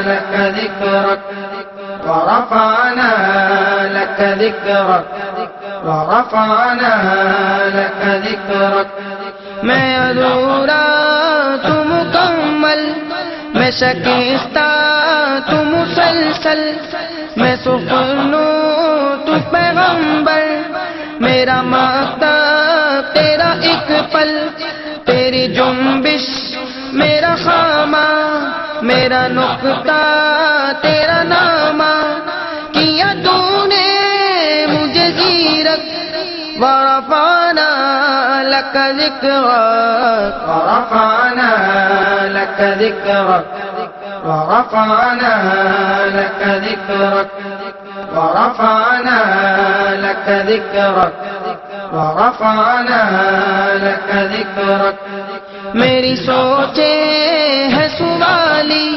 لك ذكرك ورفعنا لك ذكرك ورفعنا لك ذكرك میں ادھورا تو مکمل، میں شکستہ تو مسلسل، میں سخنو تو پیغمبر، میرا مقصد تیرا ایک پل، تیری جنبش میرا خامہ، میرا نقطہ تیرا نامہ، کیا تو نے مجھے زیرک ورفعنا لك ذكرك ورفعنا لك ذكرك ورفعنا لك ذكرك ورفعنا لك ذكرك ورفعنا لك ذكرك میری سوچیں ہے سوالی،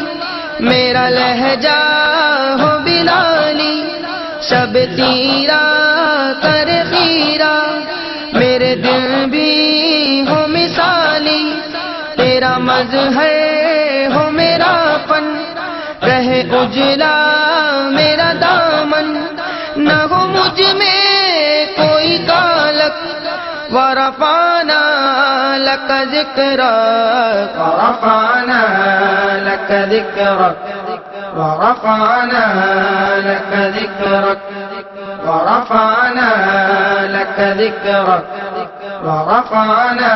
میرا لہجہ ہو بلالی، شب تیرا کر خیرہ، میرے دل بھی ہو مثالی، تیرا مظہر ہو میرا فن، رہے اجلا میرا دامن، نہ ہو مجھ میں کوئی کالک، ورفعنا لك ذكرك ورفعنا لك ذكرك ورفعنا لك ذكرك ورفعنا لك ذكرك ورفعنا